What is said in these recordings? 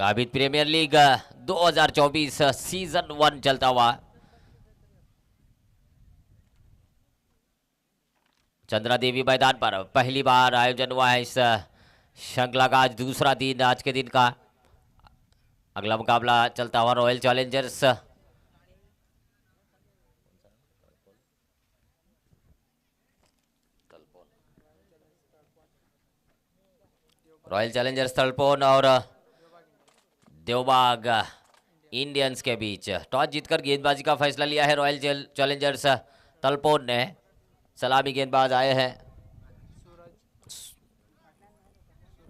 Gavit premiere league 2024 season 1 चलता हुआ। चंद्रा देवी मैदान पर पहली बार आयोजन हुआ है इस श्रृंखला का। आज दूसरा दिन, आज के दिन का अगला मुकाबला चलता हुआ रॉयल चैलेंजर्स तलपोन और देवबाग इंडियंस के बीच। टॉस जीतकर गेंदबाजी का फैसला लिया है रॉयल चैलेंजर्स तलपोन ने। सलामी गेंदबाज आए हैं,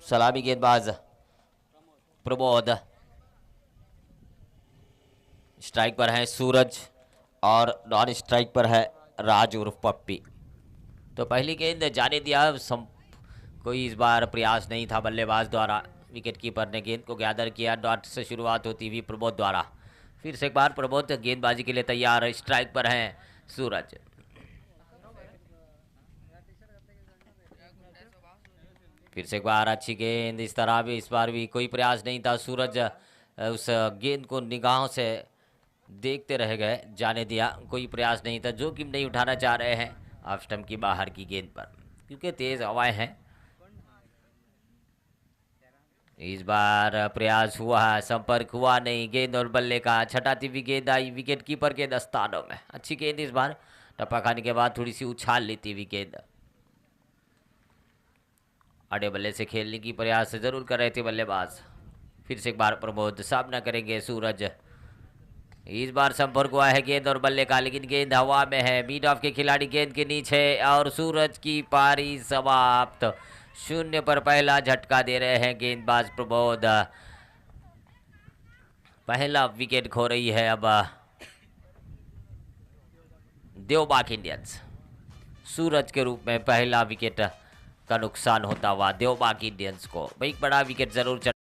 सलामी गेंदबाज प्रमोद। स्ट्राइक पर है सूरज और नॉन स्ट्राइक पर है राज उर्फ पप्पी। तो पहली गेंद जाने दिया, कोई इस बार प्रयास नहीं था बल्लेबाज द्वारा। विकेट कीपर ने गेंद को गैदर किया। डॉट से शुरुआत होती हुई प्रमोद द्वारा। फिर से एक बार प्रमोद गेंदबाजी के लिए तैयार। स्ट्राइक पर हैं सूरज। फिर से एक बार अच्छी गेंद। इस तरह भी इस बार भी कोई प्रयास नहीं था। सूरज उस गेंद को निगाहों से देखते रह गए, जाने दिया, कोई प्रयास नहीं था। जोखिम नहीं उठाना चाह रहे हैं ऑफ स्टंप की बाहर की गेंद पर, क्योंकि तेज हवाएं हैं। इस बार प्रयास हुआ, संपर्क हुआ नहीं। गेंद और बल्ले का छटाती हुई गेंद आई विकेट कीपर के दस्तानों में। अच्छी गेंद इस बार, टप्पा खाने के बाद थोड़ी सी उछाल लेती हुई गेंद। अड़े बल्ले से खेलने की प्रयास जरूर कर रहे थे बल्लेबाज। फिर से एक बार प्रमोद सामना करेंगे सूरज। इस बार संपर्क हुआ है गेंद और बल्ले का, लेकिन गेंद हवा में है। मिड ऑफ के खिलाड़ी गेंद के नीचे और सूरज की पारी समाप्त। 0 पर पहला झटका दे रहे हैं गेंदबाज प्रमोद। पहला विकेट खो रही है अब देवबाग इंडियंस। सूरज के रूप में पहला विकेट का नुकसान होता हुआ देवबाग इंडियंस को। एक बड़ा विकेट जरूर चल।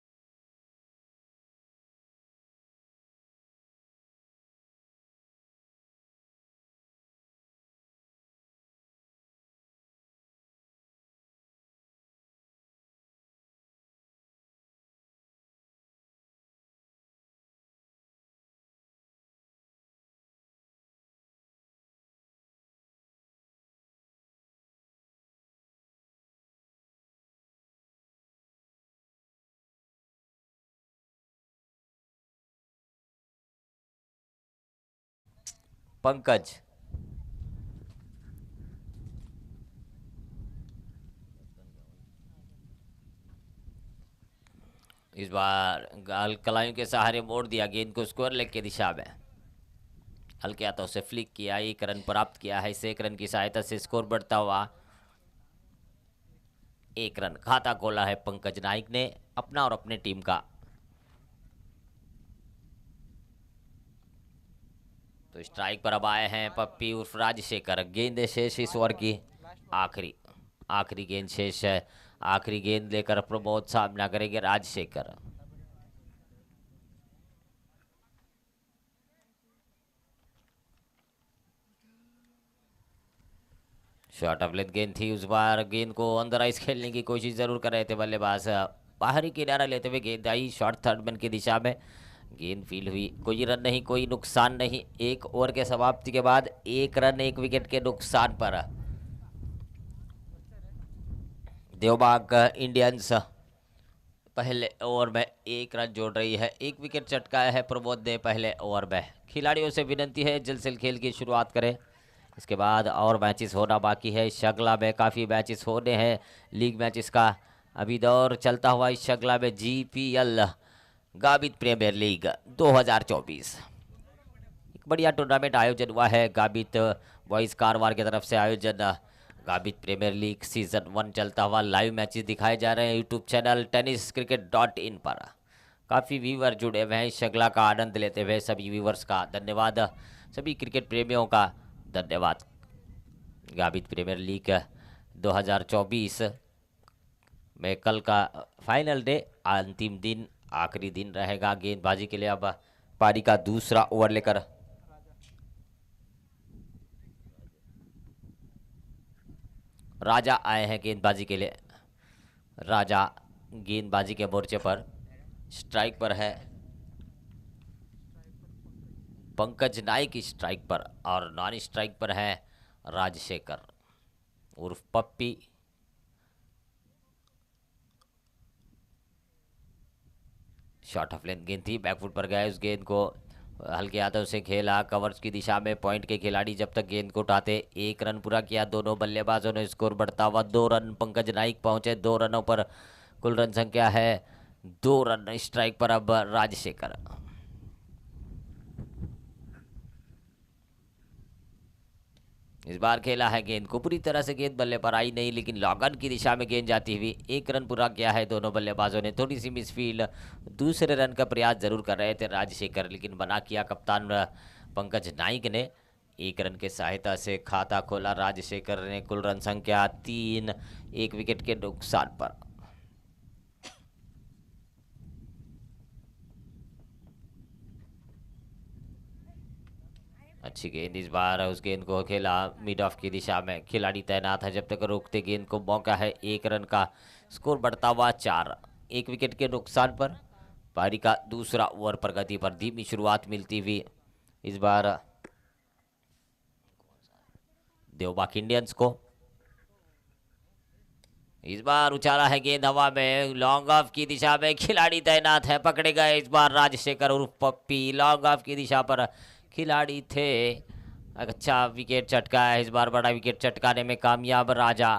पंकज इस बार कलाइयों के सहारे मोड़ दिया गेंद को स्कोर लेग की दिशा में। हल्के हाथों से फ्लिक किया, 1 रन प्राप्त किया है। इस 1 रन की सहायता से स्कोर बढ़ता हुआ 1 रन खाता खोला है पंकज नाइक ने अपना और अपने टीम का। तो स्ट्राइक पर अब आए हैं पप्पी उर्फ राजशेखर। गेंद शेष इस ओवर की आखिरी गेंद शेष है। आखिरी गेंद लेकर प्रमोद सामना करेंगे राजशेखर। शॉर्ट ऑफ लेंथ गेंद थी। उस बार गेंद को अंदर आइस खेलने की कोशिश जरूर कर रहे थे बल्लेबाज। बाहरी किनारा लेते हुए गेंद आई शॉर्ट थर्ड मैन की दिशा में। गेंद फील हुई, कोई रन नहीं, कोई नुकसान नहीं। 1 ओवर के समाप्ति के बाद 1 रन 1 विकेट के नुकसान पर देवबाग इंडियंस पहले ओवर में 1 रन जोड़ रही है। 1 विकेट चटकाया है प्रमोद ने पहले ओवर में। खिलाड़ियों से विनती है जल्द से खेल की शुरुआत करें, इसके बाद और मैचेस होना बाकी है। इस श्रृंखला में काफ़ी मैचेस होने हैं। लीग मैचेस का अभी दौर चलता हुआ इस श्रृंखला में। GPL गाबित प्रीमियर लीग 2024 एक बढ़िया टूर्नामेंट आयोजन हुआ है। गाबित बॉयज़ कारवार की तरफ से आयोजन। गाबित प्रीमियर लीग सीजन 1 चलता हुआ। लाइव मैचेस दिखाए जा रहे हैं यूट्यूब चैनल tenniscricket.in पर। काफ़ी व्यूवर जुड़े हुए हैं इस श्रृंखला का आनंद लेते हुए। सभी व्यूवर्स का धन्यवाद, सभी क्रिकेट प्रेमियों का धन्यवाद। गाबित प्रीमियर लीग 2024 में कल का फाइनल डे, अंतिम दिन, आखिरी दिन रहेगा गेंदबाजी के लिए। अब पारी का दूसरा ओवर लेकर राजा आए हैं गेंदबाजी के लिए। राजा गेंदबाजी के मोर्चे पर। स्ट्राइक पर है पंकज नाइक स्ट्राइक पर, और नॉन स्ट्राइक पर है राजशेखर उर्फ पप्पी। शॉर्ट ऑफ लेंथ गेंद थी, बैकफुट पर गए, उस गेंद को हल्के हाथों से खेला कवर्स की दिशा में। पॉइंट के खिलाड़ी जब तक गेंद को उठाते, 1 रन पूरा किया। दोनों बल्लेबाजों ने स्कोर बढ़ता हुआ 2 रन। पंकज नाइक पहुंचे 2 रनों पर, कुल रन संख्या है 2 रन। स्ट्राइक पर अब राजशेखर। इस बार खेला है गेंद को, पूरी तरह से गेंद बल्ले पर आई नहीं, लेकिन लॉगन की दिशा में गेंद जाती हुई 1 रन पूरा किया है दोनों बल्लेबाजों ने। थोड़ी सी मिसफील्ड, दूसरे रन का प्रयास जरूर कर रहे थे राजशेखर, लेकिन बना किया कप्तान पंकज नाइक ने। 1 रन के सहायता से खाता खोला राजशेखर ने। कुल रन संख्या 3, 1 विकेट के नुकसान पर। अच्छी गेंद इस बार, उस गेंद को खेला मिड ऑफ की दिशा में। खिलाड़ी तैनात है, जब तक रोकते गेंद को मौका है 1 रन का। स्कोर बढ़ता हुआ 4, 1 विकेट के नुकसान पर। पारी का दूसरा ओवर प्रगति पर, धीमी शुरुआत मिलती हुई इस बार देवबाग इंडियंस को। इस बार उछाला है गेंद हवा में, लॉन्ग ऑफ की दिशा में। खिलाड़ी तैनात है, पकड़े गए इस बार राजशेखर उर्फ पप्पी। लॉन्ग ऑफ की दिशा पर खिलाड़ी थे। अच्छा विकेट चटका है इस बार, बड़ा विकेट चटकाने में कामयाब राजा।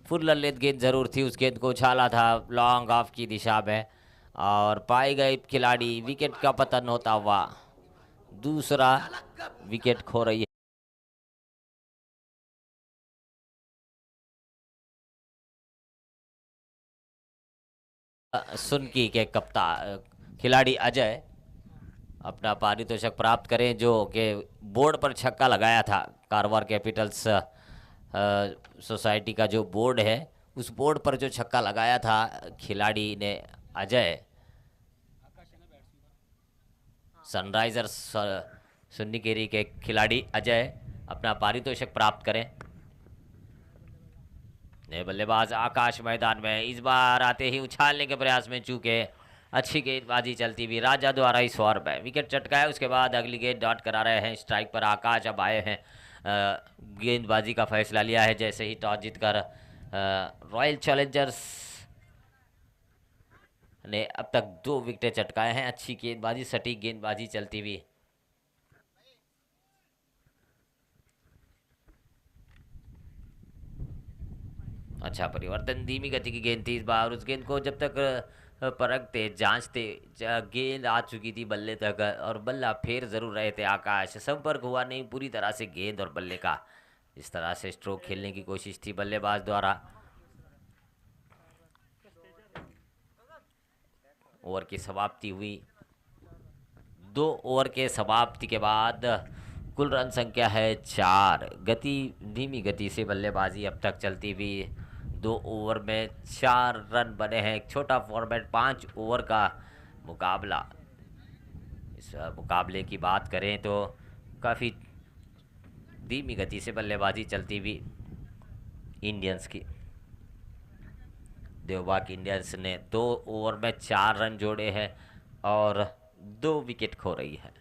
फुल ललित गेंद जरूर थी, उस गेंद को उछाला था लॉन्ग ऑफ की दिशा में और पाए गए खिलाड़ी। विकेट का पतन होता हुआ दूसरा विकेट खो रही है सुनकी के कप्तान खिलाड़ी अजय। अपना पारितोषिक प्राप्त करें, जो कि बोर्ड पर छक्का लगाया था। कारवार कैपिटल्स सोसाइटी का जो बोर्ड है, उस बोर्ड पर जो छक्का लगाया था खिलाड़ी ने अजय। सनराइजर्स सुन्नीकेरी के खिलाड़ी अजय अपना पारितोषिक प्राप्त करें। नए बल्लेबाज आकाश मैदान में, इस बार आते ही उछालने के प्रयास में चूके। अच्छी गेंदबाजी चलती हुई राजा द्वारा इस ओवर में विकेट चटकाया। उसके बाद अगली गेंद डॉट करा रहे हैं। स्ट्राइक पर आकाश अब आए हैं। गेंदबाजी का फैसला लिया है जैसे ही टॉस जीतकर रॉयल चैलेंजर्स ने अब तक 2 विकेट चटकाए हैं। अच्छी गेंदबाजी, सटीक गेंदबाजी चलती हुई। अच्छा परिवर्तन, धीमी गति की गेंद थी इस बार। उस गेंद को जब तक परखते जांचते, गेंद आ चुकी थी बल्ले तक और बल्ला फेर जरूर रहे थे आकाश। संपर्क हुआ नहीं पूरी तरह से गेंद और बल्ले का। इस तरह से स्ट्रोक खेलने की कोशिश थी बल्लेबाज द्वारा। ओवर की समाप्ति हुई। 2 ओवर के समाप्ति के बाद कुल रन संख्या है 4। गति, धीमी गति से बल्लेबाजी अब तक चलती हुई। 2 ओवर में 4 रन बने हैं। एक छोटा फॉर्मेट, 5 ओवर का मुकाबला। इस मुकाबले की बात करें तो काफ़ी धीमी गति से बल्लेबाजी चलती हुई इंडियंस की। देवबाग इंडियंस ने 2 ओवर में 4 रन जोड़े हैं और 2 विकेट खो रही है।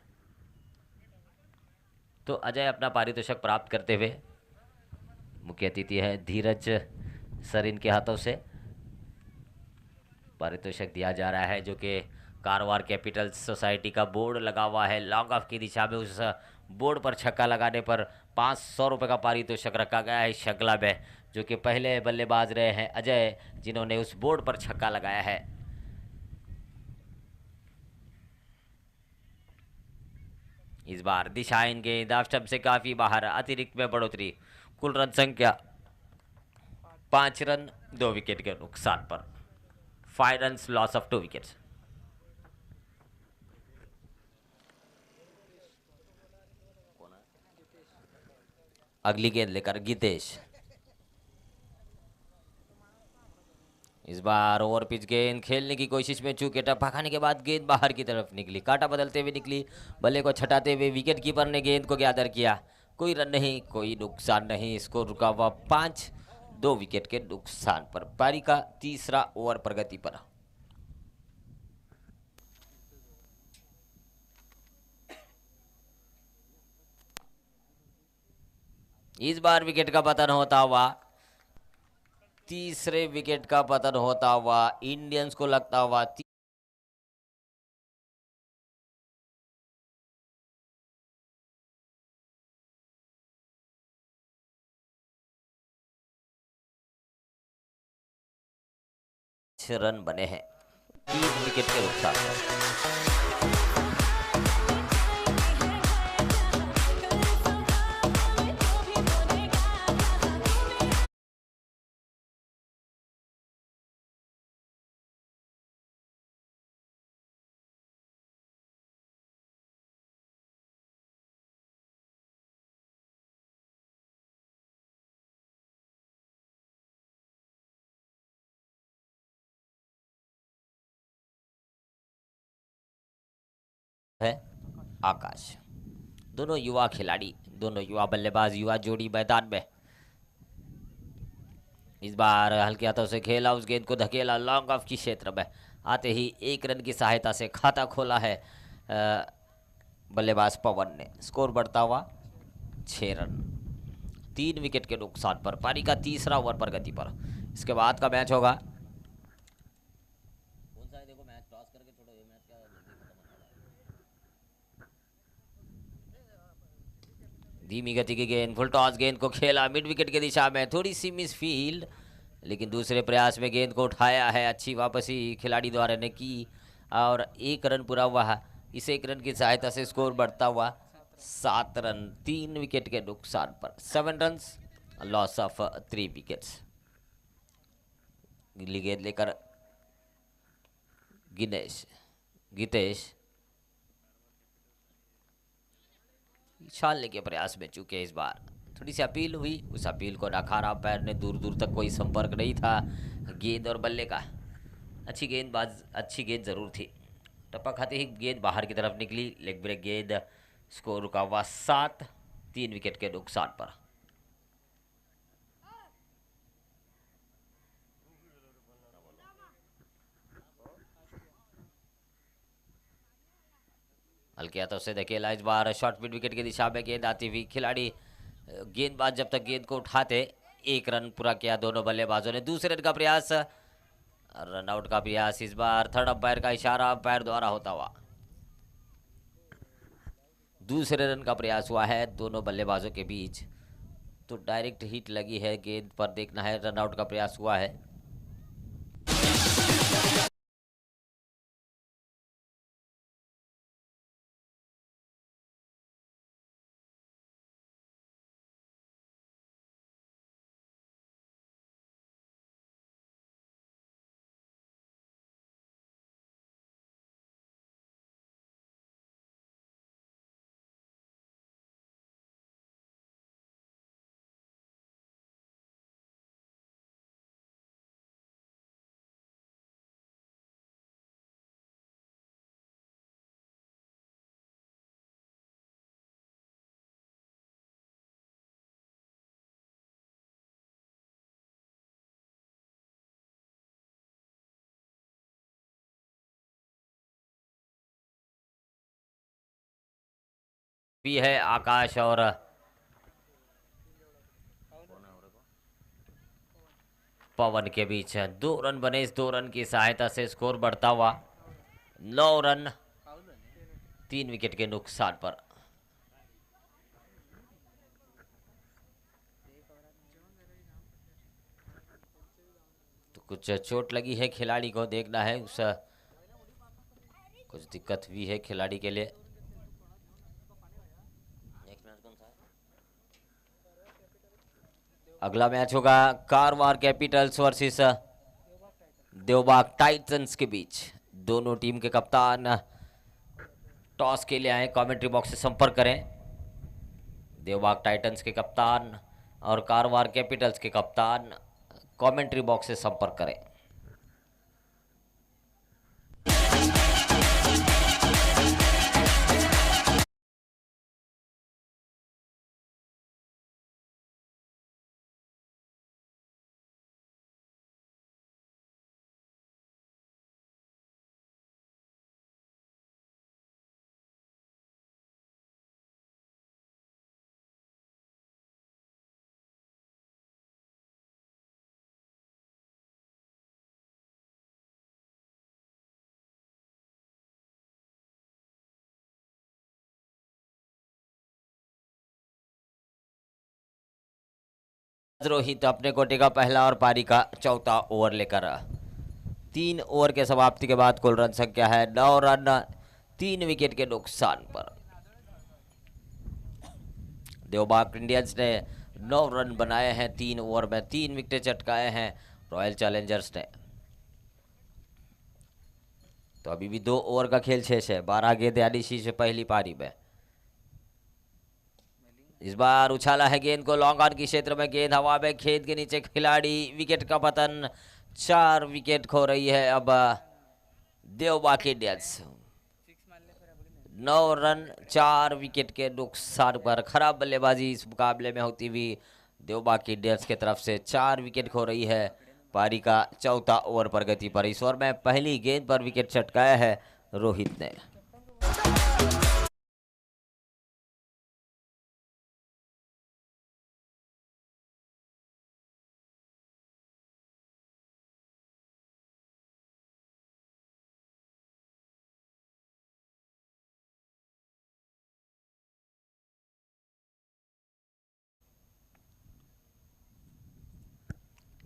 तो अजय अपना पारितोषिक प्राप्त करते हुए, मुख्य अतिथि है धीरज सर, इनके हाथों से पारितोषिक दिया जा रहा है, जो कि कारवार कैपिटल्स सोसाइटी का बोर्ड लगा हुआ है। लॉन्ग ऑफ की दिशा में उस बोर्ड पर छक्का लगाने पर 500 रुपये का पारितोषिक रखा गया है श्रृंखला में, जो कि पहले बल्लेबाज रहे हैं अजय, जिन्होंने उस बोर्ड पर छक्का लगाया है। इस बार दिशा इनके दाव स्टंप से काफी बाहर, अतिरिक्त में बढ़ोतरी। कुल रन संख्या 5 रन 2 विकेट के नुकसान पर। 5 रन लॉस ऑफ 2 विकेट्स। अगली गेंद लेकर गीतेश। इस बार ओवर पिच गेंद खेलने की कोशिश में चूके, टप्पा खाने के बाद गेंद बाहर की तरफ निकली, काटा बदलते हुए निकली, बल्ले को छटाते हुए विकेट कीपर ने गेंद को गैदर किया। कोई रन नहीं, कोई नुकसान नहीं। स्कोर रुका हुआ 5, 2 विकेट के नुकसान पर। पारी का तीसरा ओवर प्रगति पर। इस बार विकेट का पतन होता हुआ, तीसरे विकेट का पतन होता हुआ इंडियंस को लगता हुआ रन बने हैं 3 विकेट के नुकसान पर। है आकाश, दोनों युवा खिलाड़ी, दोनों युवा बल्लेबाज, युवा जोड़ी मैदान में। इस बार हल्के हाथों से खेला, उस गेंद को धकेला लॉन्ग ऑफ की क्षेत्र में, आते ही 1 रन की सहायता से खाता खोला है बल्लेबाज पवन ने। स्कोर बढ़ता हुआ 6 रन, 3 विकेट के नुकसान पर। पारी का तीसरा ओवर पर गति पर। इसके बाद का मैच होगा, कौन सा है देखो, मैच टॉस करके छोड़ो, ये मैच का जल्दी खत्म होने वाला है। धीमी गति की गेंद, फुल टॉस गेंद को खेला मिड विकेट की दिशा में, थोड़ी सी मिस फील्ड, लेकिन दूसरे प्रयास में गेंद को उठाया है। अच्छी वापसी खिलाड़ी द्वारा ने की और 1 रन पूरा हुआ है। इस 1 रन की सहायता से स्कोर बढ़ता हुआ 7 रन, 3 विकेट के नुकसान पर। 7 रन, लॉस ऑफ 3 विकेट्स। गिल्ली गेंद लेकर गीतेश छालने के प्रयास में चूके। इस बार थोड़ी सी अपील हुई, उस अपील को नकारा पैर ने, दूर दूर तक कोई संपर्क नहीं था गेंद और बल्ले का। अच्छी गेंदबाज, अच्छी गेंद जरूर थी, टप्पा खाते ही गेंद बाहर की तरफ निकली। लेग ब्रेक गेंद, स्कोर रुका हुआ 7, 3 विकेट के नुकसान पर। हल्के हाथों से धकेला, इस बार शॉर्ट मिड विकेट की दिशा में गेंद आती हुई, खिलाड़ी गेंदबाज जब तक गेंद को उठाते, 1 रन पूरा किया दोनों बल्लेबाजों ने। दूसरे रन का प्रयास, रनआउट का प्रयास, इस बार थर्ड अंपायर का इशारा अंपायर द्वारा होता हुआ दूसरे रन का प्रयास हुआ है दोनों बल्लेबाजों के बीच। तो डायरेक्ट हिट लगी है गेंद पर, देखना है। रनआउट का प्रयास हुआ है। भी है आकाश और पवन के बीच 2 रन बने। इस 2 रन की सहायता से स्कोर बढ़ता हुआ 9 रन, 3 विकेट के नुकसान पर। तो कुछ चोट लगी है खिलाड़ी को, देखना है। उस कुछ दिक्कत हुई है खिलाड़ी के लिए। अगला मैच होगा Karwar Capitals versus Devbag Titans के बीच। दोनों टीम के कप्तान टॉस के लिए आए, कमेंट्री बॉक्स से संपर्क करें। देवबाग टाइटंस के कप्तान और कारवार कैपिटल्स के कप्तान कमेंट्री बॉक्स से संपर्क करें। रोहित अपने कोटे का पहला और पारी का चौथा ओवर लेकर 3 ओवर के समाप्ति के बाद कुल रन संख्या है 9 रन 3 विकेट के नुकसान पर। देवबाग इंडियंस ने 9 रन बनाए हैं 3 ओवर में, 3 विकेट चटकाए हैं रॉयल चैलेंजर्स ने। तो अभी भी 2 ओवर का खेल शेष है, 12 गेंद यानी शीश पहली पारी में। इस बार उछाला है गेंद को लॉन्ग ऑन की क्षेत्र में, गेंद हवा में, खेत के नीचे खिलाड़ी, विकेट का पतन, 4 विकेट खो रही है अब देवबाग इंडियंस। 9 रन 4 विकेट के नुकसान पर खराब बल्लेबाजी इस मुकाबले में होती हुई देवबाग इंडियंस की तरफ से 4 विकेट खो रही है पारी का चौथा ओवर पर गति पर। इस ओवर में पहली गेंद पर विकेट चटकाया है रोहित ने।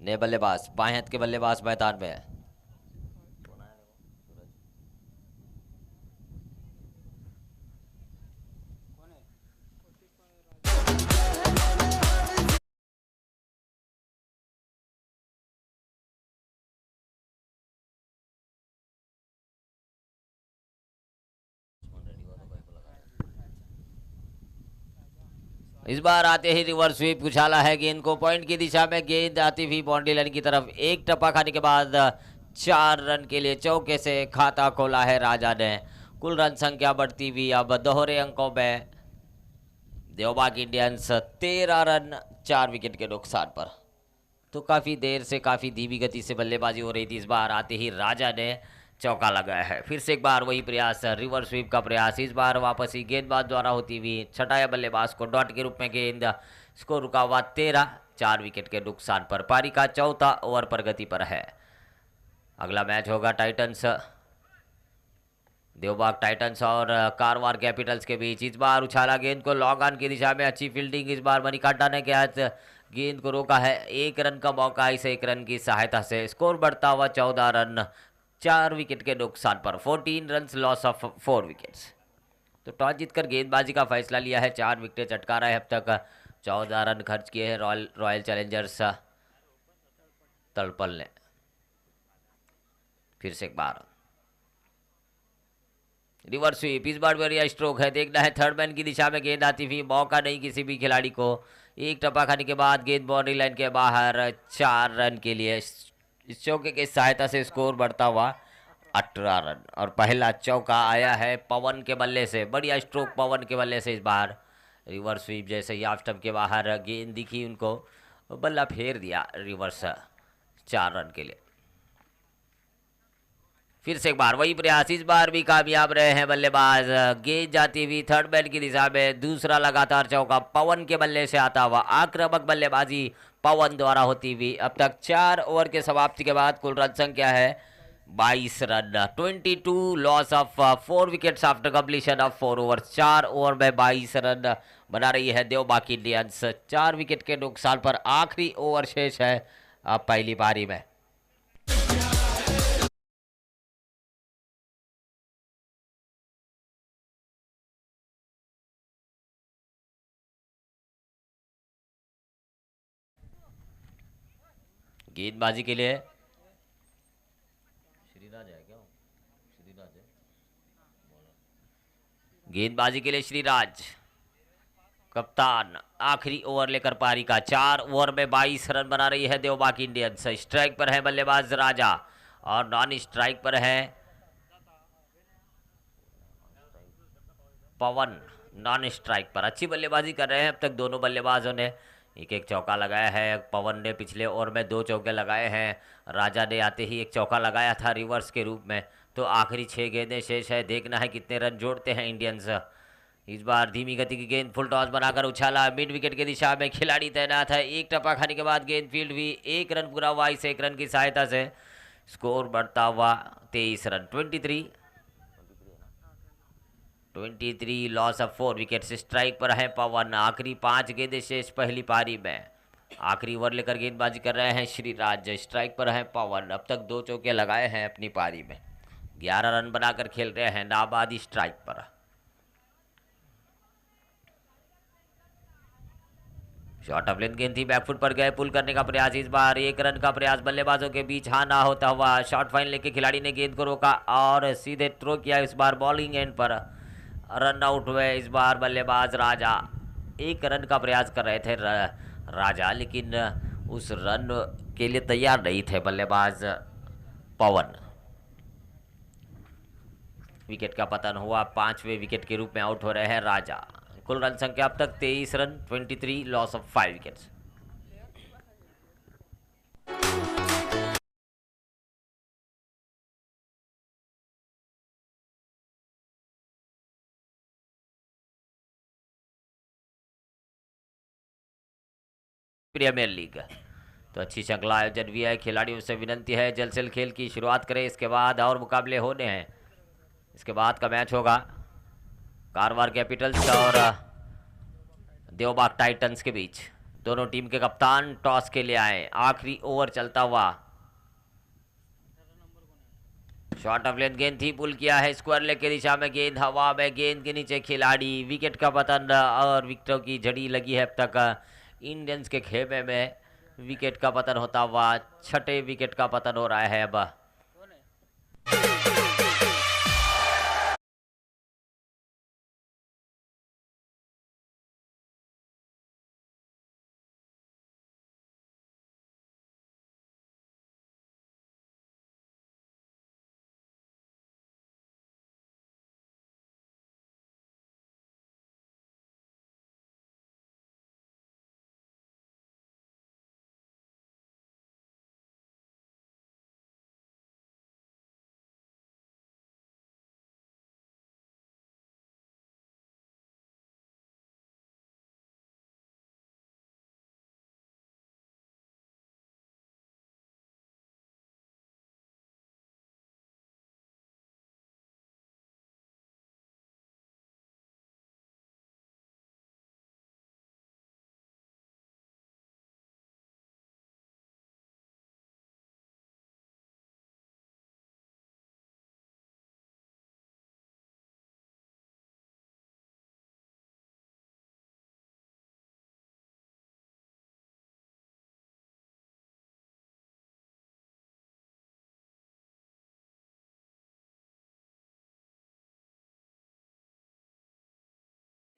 नए बल्लेबाज बाएं हाथ के बल्लेबाज मैदान में है। इस बार आते ही रिवर्स स्वीप उछाला है गेंद को पॉइंट की दिशा में, गेंद आती हुई बाउंड्री लाइन की तरफ, एक टप्पा खाने के बाद 4 रन के लिए चौके से खाता खोला है राजा ने। कुल रन संख्या बढ़ती हुई अब दोहरे अंकों में, देवबाग इंडियंस 13 रन 4 विकेट के नुकसान पर। तो काफ़ी देर से काफ़ी धीमी गति से बल्लेबाजी हो रही थी, इस बार आते ही राजा ने चौका लगाया है। फिर से एक बार वही प्रयास, रिवर्स स्वीप का प्रयास, इस बार वापसी गेंदबाज द्वारा होती हुई छटाया बल्लेबाज को डॉट के रूप में गेंद, स्कोर रुका हुआ 13, 4 विकेट के नुकसान पर। पारी का चौथा ओवर पर गति पर है। अगला मैच होगा टाइटंस, देवबाग टाइटंस और कारवार कैपिटल्स के बीच। इस बार उछाला गेंद को लॉन्ग ऑन की दिशा में, अच्छी फील्डिंग इस बार मणिकांडा ने किया, गेंद को रोका है। 1 रन का मौका, इस 1 रन की सहायता से स्कोर बढ़ता हुआ 14 रन 4 विकेट के नुकसान पर। 14 रन लॉस ऑफ 4 विकेट्स। तो टॉस जीतकर गेंदबाजी का फैसला लिया है, 4 विकेट चटका रहा है अब तक, 14 रन खर्च किए हैं रॉयल चैलेंजर्स तलपल ने। फिर से एक बार रिवर्स स्वीप, इस बार बढ़िया स्ट्रोक है, देखना है थर्ड मैन की दिशा में गेंद आती हुई, मौका नहीं किसी भी खिलाड़ी को, एक टप्पा खाने के बाद गेंद बाउंड्री लाइन के बाहर, 4 रन के लिए इस चौके की सहायता से स्कोर बढ़ता हुआ 18 रन। और पहला चौका आया है पवन के बल्ले से, बढ़िया स्ट्रोक पवन के बल्ले से। इस बार रिवर्स स्वीप, जैसे ही ऑफ स्टंप के बाहर गेंद दिखी उनको, बल्ला फेर दिया रिवर्स, 4 रन के लिए। फिर से एक बार वही प्रयास, इस बार भी कामयाब रहे हैं बल्लेबाज, गेंद जाती हुई थर्ड मैन की दिशा में, दूसरा लगातार चौका पवन के बल्ले से आता हुआ, आक्रामक बल्लेबाजी पवन द्वारा होती हुई। अब तक 4 ओवर के समाप्ति के बाद कुल रन संख्या है 22 run, 22 loss of 4 wickets after completion of 4 over. 4 over में 22 रन बना रही है देवबाग इंडियंस, 4 विकेट के नुकसान पर। आखिरी ओवर शेष है अब पहली पारी में। गेंदबाजी के लिए श्रीराज है क्या? श्रीराज है गेंदबाजी के लिए, श्रीराज कप्तान। आखिरी ओवर लेकर पारी का, 4 ओवर में 22 रन बना रही है देवबाग इंडियंस। स्ट्राइक पर है बल्लेबाज राजा और नॉन स्ट्राइक पर है पवन। नॉन स्ट्राइक पर अच्छी बल्लेबाजी कर रहे हैं अब तक दोनों बल्लेबाजों ने, एक एक चौका लगाया है। पवन ने पिछले ओवर में 2 चौके लगाए हैं, राजा ने आते ही एक चौका लगाया था रिवर्स के रूप में। तो आखिरी 6 गेंदें शेष है, देखना है कितने रन जोड़ते हैं इंडियंस। इस बार धीमी गति की गेंद फुल टॉस बनाकर उछाला, मिड विकेट की दिशा में खिलाड़ी तैनात है, एक टप्पा खाने के बाद गेंद फील्ड हुई, 1 रन पूरा हुआ इस 1 रन की सहायता से, स्कोर बढ़ता हुआ 23 run, 23 loss of 4 wicket. Strike पर है पवन। आखिरी 5 गेंदें शेष पहली पारी में। आखिरी ओवर लेकर गेंदबाजी कर रहे हैं श्रीराज। स्ट्राइक पर है पवन। अब तक 2 चौके लगाए हैं अपनी पारी में। 11 रन बनाकर खेल रहे हैं नाबादी स्ट्राइक पर। शॉर्ट ऑफ लेंथ गेंद थी, बैकफुट पर गए, पुल करने का प्रयास। इस बार 1 रन का प्रयास बल्लेबाजों के बीच हाँ ना होता हुआ। शॉर्ट फाइन लेके खिलाड़ी ने गेंद को रोका और सीधे थ्रो किया। इस बार बॉलिंग एंड पर रन आउट हुए इस बार बल्लेबाज राजा। 1 रन का प्रयास कर रहे थे राजा, लेकिन उस रन के लिए तैयार नहीं थे बल्लेबाज पवन। विकेट का पतन हुआ। 5वें विकेट के रूप में आउट हो रहे हैं राजा। कुल रन संख्या अब तक 23 run, 23, loss of 5 wickets. Premier league तो अच्छी श्रृंखला आयोजन भी है। खिलाड़ियों से विनंती है जल्द से जल्द खेल की शुरुआत करें, इसके बाद और मुकाबले होने हैं। इसके बाद का मैच होगा कारवार कैपिटल्स और देवबाग टाइटंस के बीच। दोनों टीम के कप्तान टॉस के लिए आए। आखिरी ओवर चलता हुआ। शॉर्ट ऑफ लेंथ गेंद थी, पुल किया है स्क्वायर लेग की दिशा में। गेंद हवा में, गेंद के नीचे खिलाड़ी। विकेट का पतन और विकेटों की झड़ी लगी है अब तक इंडियंस के खेमे में। विकेट का पतन होता हुआ 6ठे विकेट का पतन हो रहा है अब।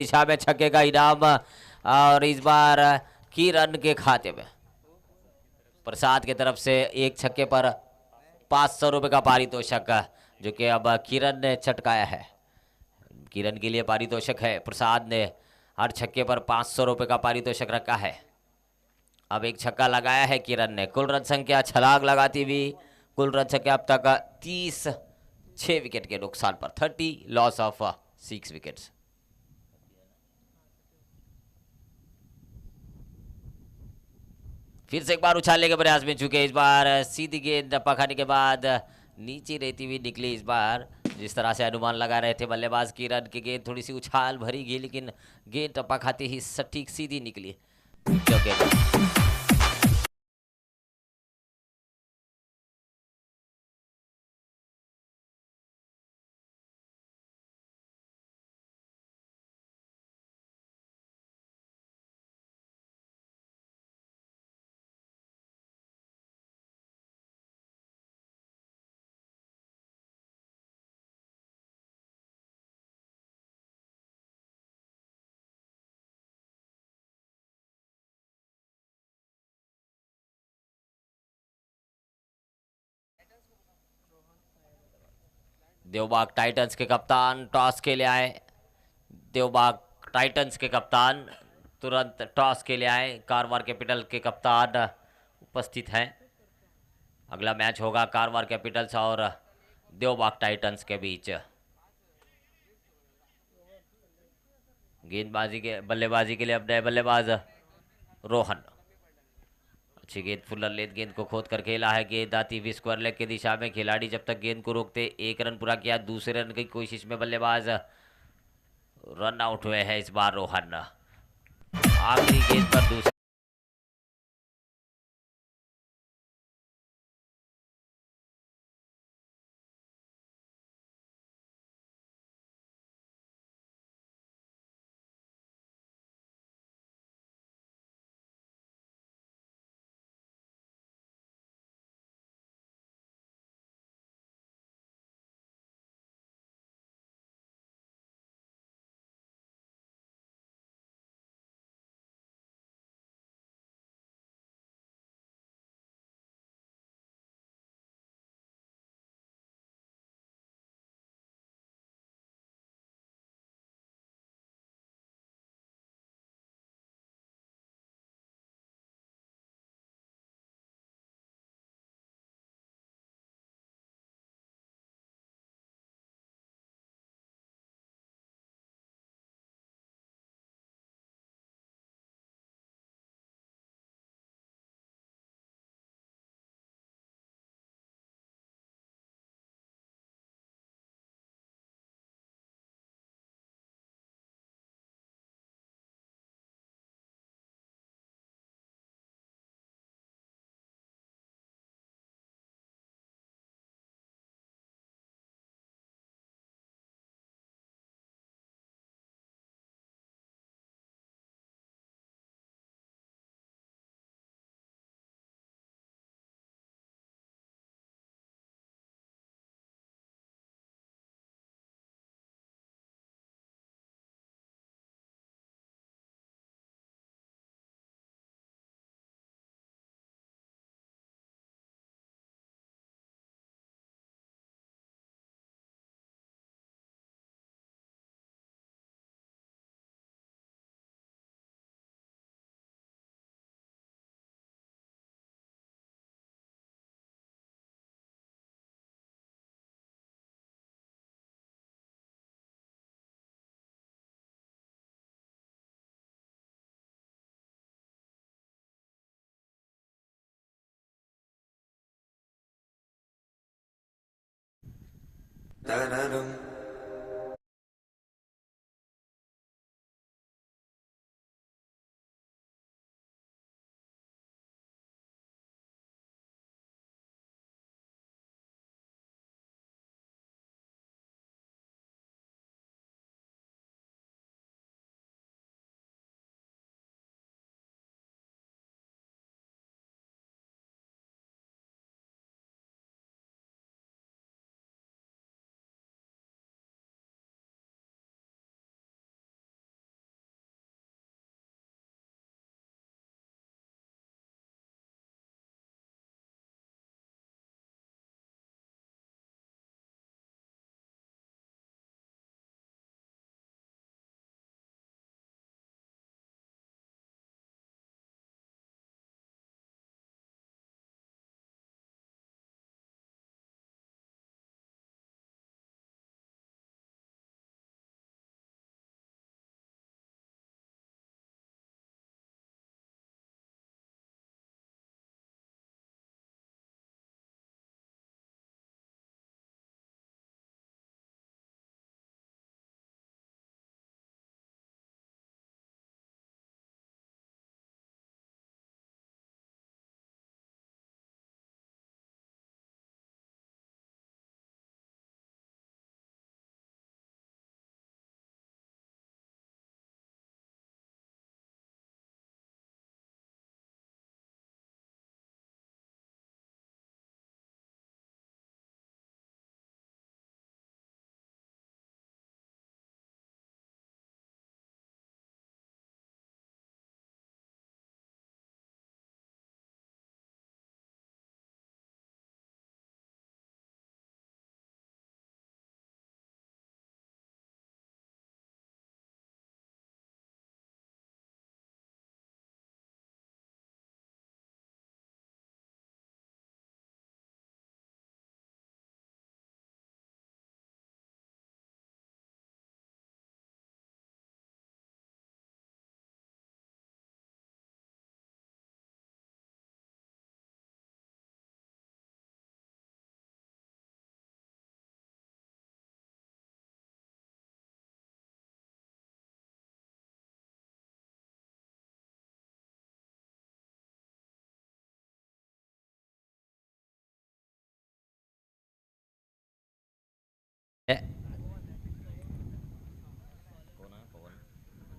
दिशा में छक्के का इनाम और इस बार किरण के खाते में प्रसाद की तरफ से एक छक्के पर 500 रुपए का पारितोषिक, जो कि अब किरण ने चटकाया है। किरण के लिए पारितोषिक है। प्रसाद ने हर छक्के पर 500 रुपए का पारितोषिक रखा है। अब एक छक्का लगाया है किरण ने। कुल रन संख्या छलांग लगाती हुई कुल रन संख्या अब तक 30, 6 विकेट के नुकसान पर 30, लॉस ऑफ 6 विकेट्स। फिर से एक बार उछालने के प्रयास में चुके। इस बार सीधी गेंद टप्पा खाने के बाद नीचे रहती हुई निकली। इस बार जिस तरह से अनुमान लगा रहे थे बल्लेबाज किरण की, गेंद थोड़ी सी उछाल भरी गई, लेकिन गेंद टप्पा खाते ही सटीक सीधी निकली। देवबाग टाइटंस के कप्तान टॉस के लिए आए। देवबाग टाइटंस के कप्तान तुरंत टॉस के लिए आए। कारवार कैपिटल के कप्तान उपस्थित हैं। अगला मैच होगा कारवार कैपिटल्स और देवबाग टाइटंस के बीच। गेंदबाजी के बल्लेबाजी के लिए अब नए बल्लेबाज रोहन। अच्छी गेंद, फुलर लेंथ गेंद को खोद कर खेला है। गेंद आती हुई स्क्वायर लेग की दिशा में। खिलाड़ी जब तक गेंद को रोकते 1 रन पूरा किया। दूसरे रन की कोशिश में बल्लेबाज रन आउट हुए हैं इस बार रोहन। आखिरी गेंद पर दूसरे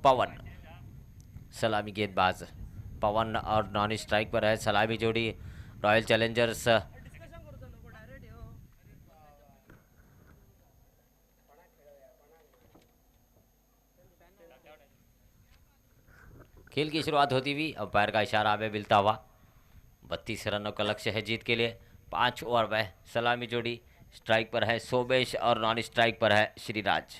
पवन सलामी गेंदबाज पवन और नॉन स्ट्राइक पर है सलामी जोड़ी रॉयल चैलेंजर्स। खेल की शुरुआत होती हुई अंपायर का इशारा हमें मिलता हुआ 32 रनों का लक्ष्य है जीत के लिए। 5 ओवर में सलामी जोड़ी स्ट्राइक पर है सोमेश और नॉन स्ट्राइक पर है श्रीराज।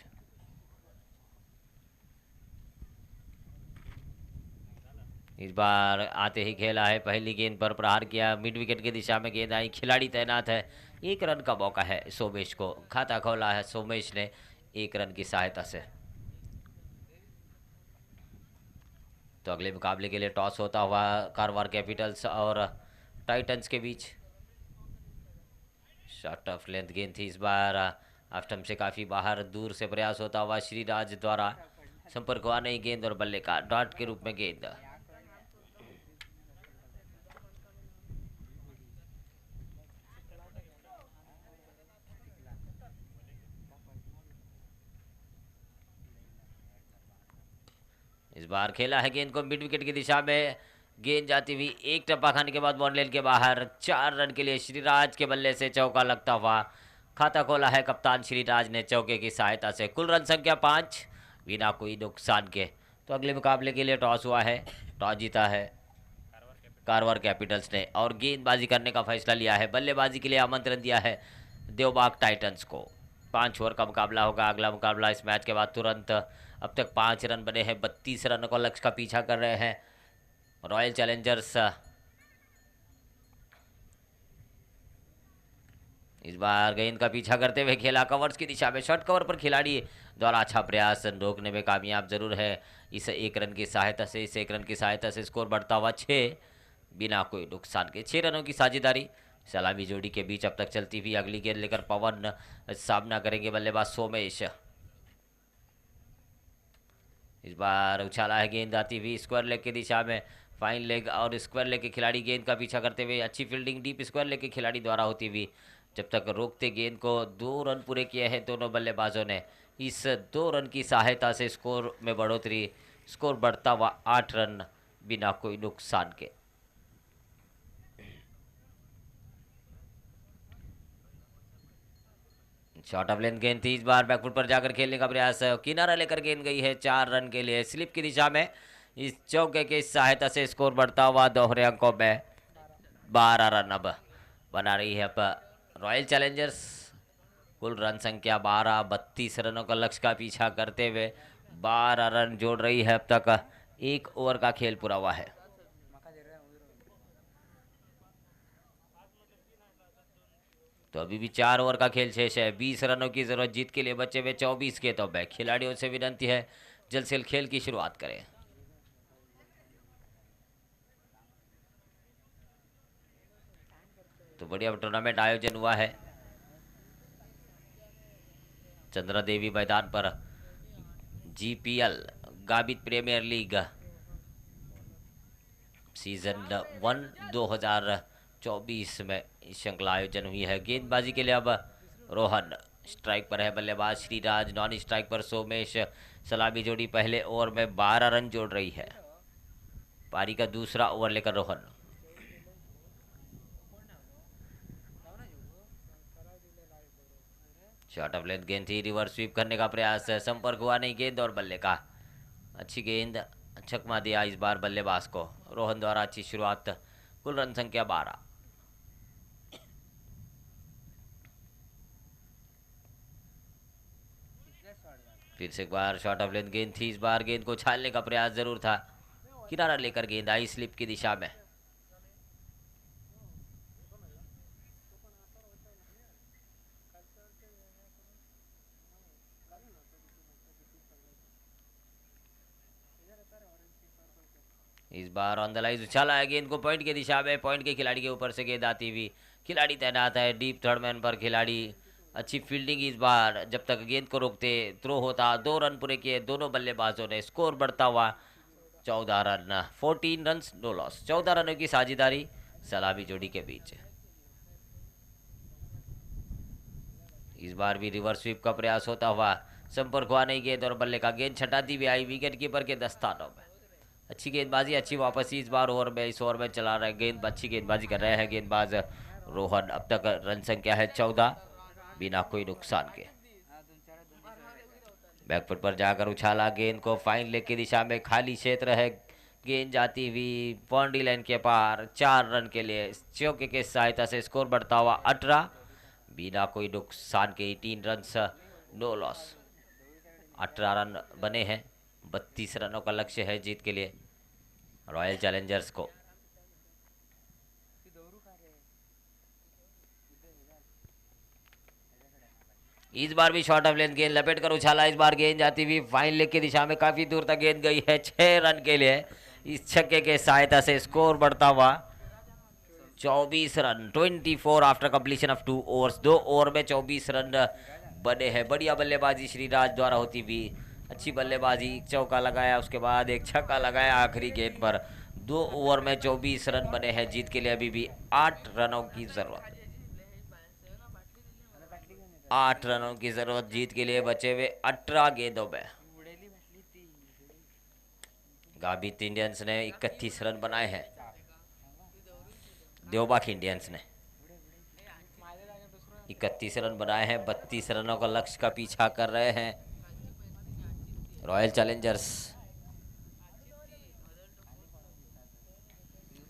इस बार आते ही खेला है पहली गेंद पर प्रहार किया मिड विकेट की दिशा में गेंद आई खिलाड़ी तैनात है 1 रन का मौका है सोमेश को खाता खोला है सोमेश ने 1 रन की सहायता से। तो अगले मुकाबले के लिए टॉस होता हुआ कारवार कैपिटल्स और टाइटंस के बीच। शॉर्ट ऑफ लेंथ गेंद थी इस बार ऑफ स्टंप से काफ़ी बाहर दूर से प्रयास होता हुआ श्रीराज द्वारा संपर्क हुआ नहीं गेंद और बल्ले का डॉट के रूप में गेंद। इस बार खेला है गेंद को मिड विकेट की दिशा में गेंद जाती हुई एक टप्पा खाने के बाद बॉल लेन के बाहर 4 रन के लिए श्रीराज के बल्ले से चौका लगता हुआ खाता खोला है कप्तान श्रीराज ने चौके की सहायता से। कुल रन संख्या 5 बिना कोई नुकसान के। तो अगले मुकाबले के लिए टॉस हुआ है टॉस जीता है कारवार कैपिटल्स ने और गेंदबाजी करने का फैसला लिया है। बल्लेबाजी के लिए आमंत्रण दिया है देवबाग टाइटंस को। 5 ओवर का मुकाबला होगा। अगला मुकाबला इस मैच के बाद तुरंत। अब तक 5 रन बने हैं 32 रनों का लक्ष्य का पीछा कर रहे हैं रॉयल चैलेंजर्स। इस बार गेंद का पीछा करते हुए खेला कवर्स की दिशा में शॉर्ट कवर पर खिलाड़ी द्वारा अच्छा प्रयास रोकने में कामयाब जरूर है। इस 1 रन की सहायता से स्कोर बढ़ता हुआ 6 बिना कोई नुकसान के 6 रनों की साझेदारी सलामी जोड़ी के बीच अब तक चलती हुई अगली गेंद लेकर पवन सामना करेंगे बल्लेबाज सोमेश। इस बार उछाला है गेंद आती हुई स्क्वायर लेग की दिशा में, फाइन लेग और स्क्वायर लेग के खिलाड़ी गेंद का पीछा करते हुए, अच्छी फील्डिंग डीप स्क्वायर लेग के खिलाड़ी द्वारा होती हुई। जब तक रोकते गेंद को 2 रन पूरे किए हैं दोनों बल्लेबाजों ने। इस 2 रन की सहायता से स्कोर में बढ़ोतरी, स्कोर बढ़ता हुआ 8 रन बिना कोई नुकसान के। शॉर्ट ऑफ लेंथ गेंद थी, इस बार बैकफुट पर जाकर खेलने का प्रयास, किनारा लेकर गेंद गई है 4 रन के लिए स्लिप की दिशा में। इस चौके की सहायता से स्कोर बढ़ता हुआ दोहरे अंकों में 12 रन अब बना रही है अब रॉयल चैलेंजर्स। कुल रन संख्या 12, 32 रनों का लक्ष्य का पीछा करते हुए 12 रन जोड़ रही है। अब तक 1 ओवर का खेल पूरा हुआ है। तो अभी भी 4 ओवर का खेल शेष है। 20 रनों की जरूरत जीत के लिए, बचे हुए 24 के। तो बैक खिलाड़ियों से विनती है जल्द से जल्द खेल की शुरुआत करें। तो बढ़िया टूर्नामेंट आयोजन हुआ है चंद्रा देवी मैदान पर। GPL Gavit premiere league season 1 2024 में श्रृंखला आयोजन हुई है। गेंदबाजी के लिए अब रोहन स्ट्राइक पर है, बल्लेबाज श्रीराज नॉन स्ट्राइक पर सोमेश। सलामी जोड़ी पहले ओवर में 12 रन जोड़ रही है। पारी का दूसरा ओवर लेकर रोहन। शॉर्ट ऑफ लेंथ गेंद थी, रिवर्स स्वीप करने का प्रयास, संपर्क हुआ नहीं गेंद और बल्ले का। अच्छी गेंद, छक्का दिया इस बार बल्लेबाज को। रोहन द्वारा अच्छी शुरुआत, कुल रन संख्या 12। फिर से एक बार शॉर्ट ऑफ लेंथ गेंद थी, इस बार गेंद को छालने का प्रयास जरूर था। किनारा लेकर गेंद आई स्लिप की दिशा में। इस बार ऑन द लाइन उछाला है गेंद को पॉइंट की दिशा में, पॉइंट के खिलाड़ी के ऊपर से गेंद आती हुई। खिलाड़ी तैनात है डीप थर्ड मैन पर खिलाड़ी। अच्छी फील्डिंग इस बार, जब तक गेंद को रोकते थ्रो होता। 2 रन पूरे किए दोनों बल्लेबाजों ने, स्कोर बढ़ता हुआ 14 रन, 14 रन नो लॉस। 14 रनों की साझेदारी सलामी जोड़ी के बीच। इस बार भी रिवर्स स्वीप का प्रयास होता हुआ, संपर्क हुआ नहीं गेंद और बल्ले का। गेंद छटाती भी आई विकेट कीपर के दस्तानों में। अच्छी गेंदबाजी, अच्छी वापसी इस बार ओवर में, इस ओवर में चला रहे गेंद, अच्छी गेंदबाजी कर रहे हैं गेंदबाज रोहन। अब तक रन संख्या है 14 बिना कोई नुकसान के। बैकफुट पर जाकर उछाला गेंद को फाइन लेग की दिशा में, खाली क्षेत्र है। गेंद जाती हुई बाउंड्री लाइन के पार 4 रन के लिए। चौके के सहायता से स्कोर बढ़ता हुआ 18 बिना कोई नुकसान के। 18 रन नो लॉस। 18 रन बने हैं, 32 रनों का लक्ष्य है जीत के लिए रॉयल चैलेंजर्स को। इस बार भी शॉर्ट ऑफ लेंथ गेंद लपेट कर उछाला, इस बार गेंद जाती हुई फाइन लेग की दिशा में, काफी दूर तक गेंद गई है 6 रन के लिए। इस छक्के के सहायता से स्कोर बढ़ता हुआ 24 run, 24 after completion of 2 overs. 2 over में 24 रन बने हैं। बढ़िया बल्लेबाजी श्रीराज द्वारा होती हुई, अच्छी बल्लेबाजी, चौका लगाया, उसके बाद एक छक्का लगाया आखिरी गेंद पर। 2 ओवर में 24 रन बने हैं जीत के लिए। अभी भी 8 रनों की जरूरत, 8 रनों की जरूरत जीत के लिए, बचे हुए 18 गेंदों में। गाबित इंडियंस ने 31 रन बनाए हैं, देवबाग इंडियंस ने 31 रन बनाए हैं। 32 रनों का लक्ष्य का पीछा कर रहे हैं रॉयल चैलेंजर्स।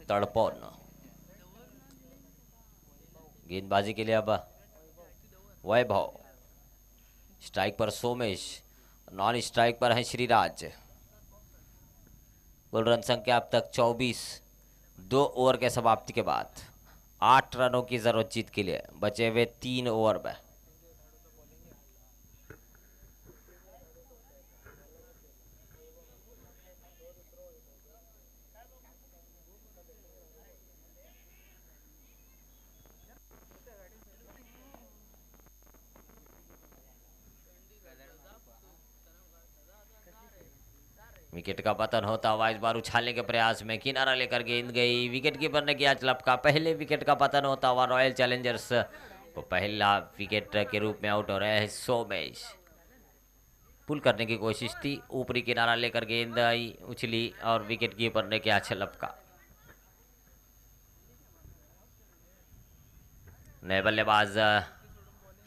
तड़पौन गेंदबाजी के लिए अब वैभव, स्ट्राइक पर सोमेश, नॉन स्ट्राइक पर है श्रीराज। कुल रन संख्या अब तक 24। 2 ओवर के समाप्ति के बाद 8 रनों की जरूरत जीत के लिए, बचे हुए 3 ओवर में। विकेट का पतन होता हुआ इस बार उछालने के प्रयास में किनारा लेकर गेंद गई, विकेट कीपर ने किया लपका। पहले विकेट का पतन होता हुआ रॉयल चैलेंजर्स को पहला विकेट के रूप में आउट हो रहे हैं सोमेश। पुल करने की कोशिश थी, ऊपरी किनारा लेकर गेंद आई, उछली और विकेट कीपर ने किया लपका। नए बल्लेबाज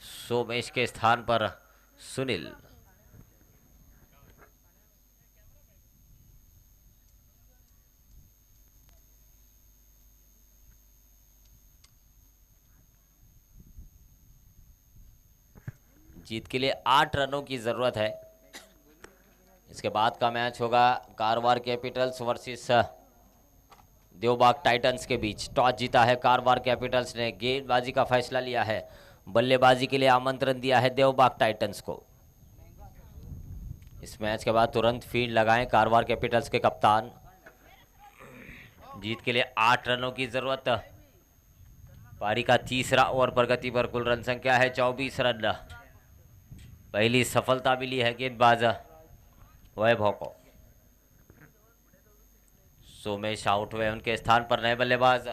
सोमेश के स्थान पर सुनील। जीत के लिए 8 रनों की जरूरत है। इसके बाद का मैच होगा Karwar Capitals versus Devbag Titans के बीच। टॉस जीता है कारवार कैपिटल्स ने, गेंदबाजी का फैसला लिया है, बल्लेबाजी के लिए आमंत्रण दिया है देवबाग टाइटंस को। इस मैच के बाद तुरंत फील्ड लगाएं कारवार कैपिटल्स के कप्तान। जीत के लिए 8 रनों की जरूरत। पारी का तीसरा ओवर प्रगति पर, कुल रन संख्या है 24 रन। पहली सफलता मिली है गेंदबाज वैभव को। सोमेश आउट हुए, उनके स्थान पर नए बल्लेबाज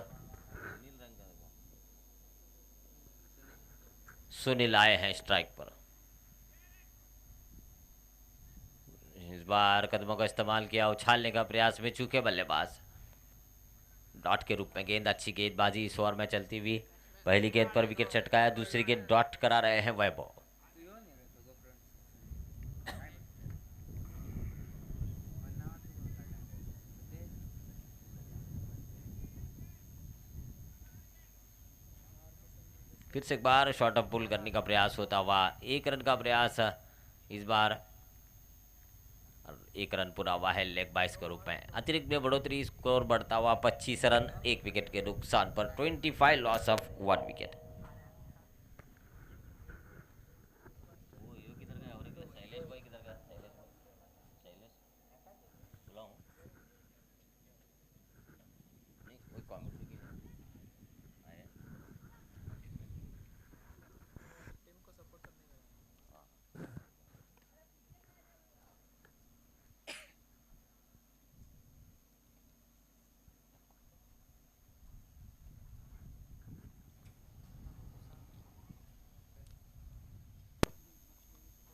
सुनील आए हैं स्ट्राइक पर। इस बार कदमों का इस्तेमाल किया, उछालने का प्रयास में चूके बल्लेबाज। डॉट के रूप में गेंद, अच्छी गेंदबाजी इस ओवर में चलती हुई। पहली गेंद पर विकेट चटकाया, दूसरी गेंद डॉट करा रहे हैं वैभव। फिर से एक बार शॉर्ट अप पुल करने का प्रयास होता हुआ, 1 रन का प्रयास इस बार। 1 रन पूरा हुआ है लेग बाइस के रूप में। अतिरिक्त में बढ़ोतरी, स्कोर बढ़ता हुआ 25 रन, 1 विकेट के नुकसान पर, 25 लॉस ऑफ 1 विकेट।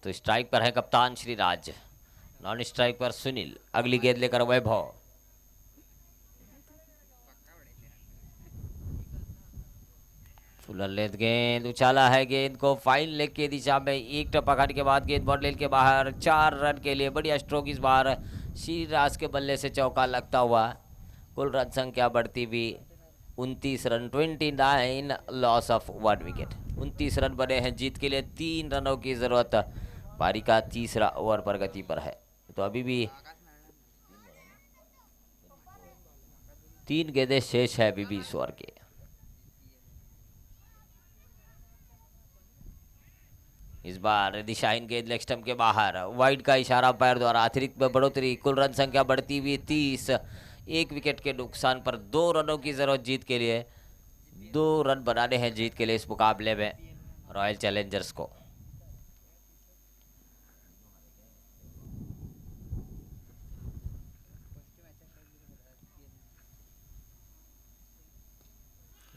तो स्ट्राइक पर है कप्तान श्रीराज, नॉन स्ट्राइक पर सुनील। अगली गेंद लेकर वैभव। फुल लेंथ गेंद, उछाला है गेंद को फाइन लेग की दिशा में, एक टपकाने के बाद गेंद बॉल के बाहर। 4 रन के लिए बढ़िया स्ट्रोक इस बार श्रीराज के बल्ले से चौका लगता हुआ। कुल रन संख्या बढ़ती हुई 29 run, 29 loss of 1 wicket. 29 run बने हैं, जीत के लिए 3 रनों की जरूरत। पारी का तीसरा ओवर प्रगति पर है, तो अभी भी 3 गेंदें शेष है अभी भी इस ओवर के। इस बार दिशाहीन गेंद लेग स्टंप के बाहर, वाइड का इशारा पैर द्वारा। अतिरिक्त में बढ़ोतरी, कुल रन संख्या बढ़ती हुई 30, 1 विकेट के नुकसान पर 2 रनों की जरूरत जीत के लिए। 2 रन बनाने हैं जीत के लिए इस मुकाबले में रॉयल चैलेंजर्स को।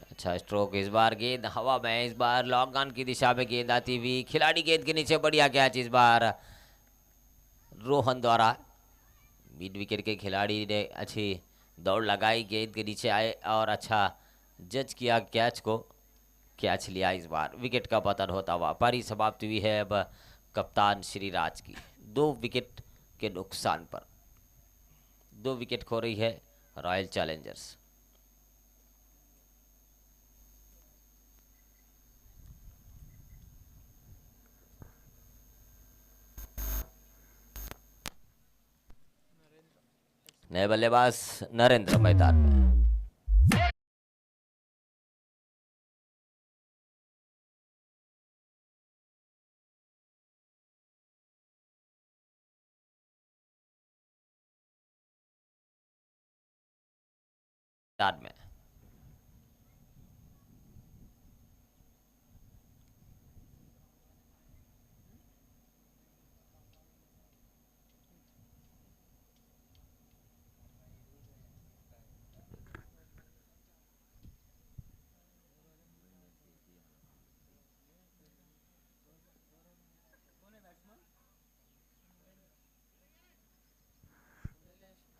अच्छा स्ट्रोक इस बार, गेंद हवा में, इस बार लॉन्ग ऑन की दिशा में गेंद आती हुई, खिलाड़ी गेंद के नीचे, बढ़िया कैच इस बार रोहन द्वारा। मिड विकेट के खिलाड़ी ने अच्छी दौड़ लगाई, गेंद के नीचे आए और अच्छा जज किया कैच को, कैच लिया। इस बार विकेट का पतन होता हुआ पारी समाप्त हुई है अब कप्तान श्रीराज की 2 विकेट के नुकसान पर। 2 विकेट खो रही है रॉयल चैलेंजर्स। नए बल्लेबाज नरेंद्र मैदान में। में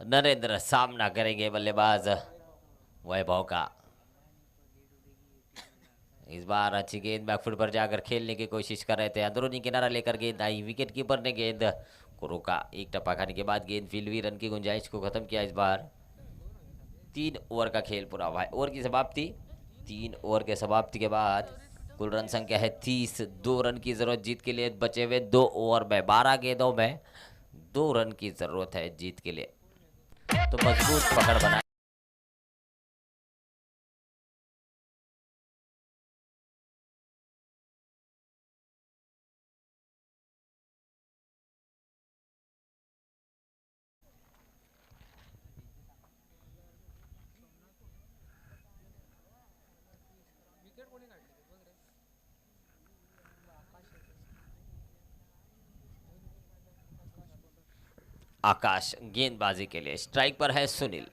नरेंद्र सामना करेंगे बल्लेबाज वैभव का। इस बार अच्छी गेंद बैकफुट पर जाकर खेलने की कोशिश कर रहे थे, अंदरूनी किनारा लेकर गेंद आई, विकेट कीपर ने गेंद को रोका। एक टप्पा खाने के बाद गेंद फील्ड भी रन की गुंजाइश को खत्म किया। इस बार 3 ओवर का खेल पूरा हुआ है। ओवर की समाप्ति, 3 ओवर के समाप्ति के बाद कुल रन संख्या है 30। 2 रन की जरूरत जीत के लिए, बचे हुए 2 ओवर में 12 गेंदों में 2 रन की जरूरत है जीत के लिए। तो मजबूत पकड़ बना। आकाश गेंदबाजी के लिए स्ट्राइक पर है सुनील।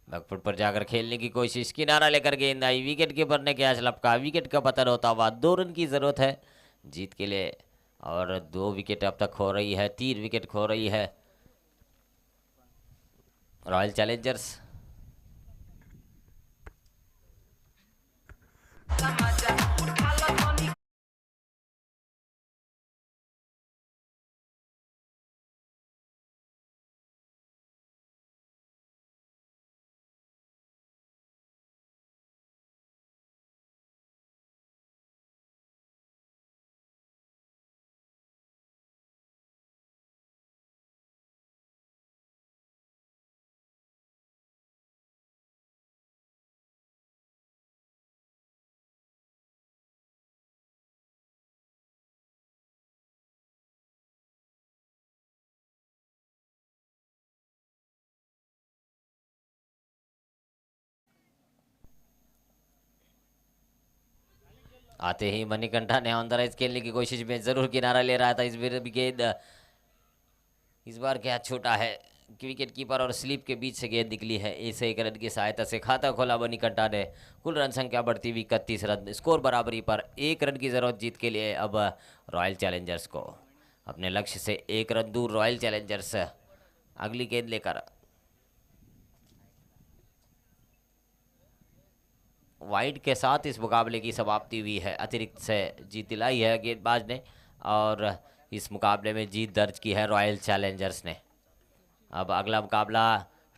बैकफुट पर जाकर खेलने की कोशिश, किनारा लेकर गेंद आई, विकेट कीपर ने कैच लपका, विकेट का पतन होता हुआ 2 रन की जरूरत है जीत के लिए। और 2 विकेट अब तक खो रही है, 3 विकेट खो रही है रॉयल चैलेंजर्स। आते ही मणिकंठा ने ऑन द राइज खेलने की कोशिश में जरूर किनारा ले रहा था। इस बार भी गेंद, इस बार क्या छोटा है, विकेट कीपर और स्लिप के बीच से गेंद निकली है। इस 1 रन की सहायता से खाता खोला मणिकंठा ने। कुल रन संख्या बढ़ती हुई 31 रन, स्कोर बराबरी पर। 1 रन की जरूरत जीत के लिए अब रॉयल चैलेंजर्स को। अपने लक्ष्य से 1 रन दूर रॉयल चैलेंजर्स। अगली गेंद लेकर वाइड के साथ इस मुकाबले की समाप्ति हुई है। अतिरिक्त से जीत दिलाई है गेंदबाज ने और इस मुकाबले में जीत दर्ज की है रॉयल चैलेंजर्स ने। अब अगला मुकाबला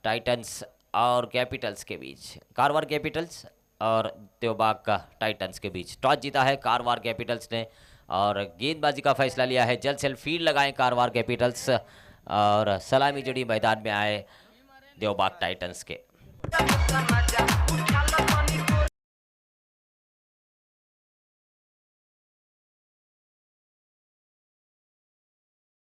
टाइटंस और कैपिटल्स के बीच, कारवार कैपिटल्स और देवबाग का टाइटंस के बीच। टॉस जीता है कारवार कैपिटल्स ने और गेंदबाजी का फैसला लिया है। जल्द से जल्द फील्ड लगाएं कारवार कैपिटल्स और सलामी जोड़ी मैदान में आए देवबाग टाइटंस के।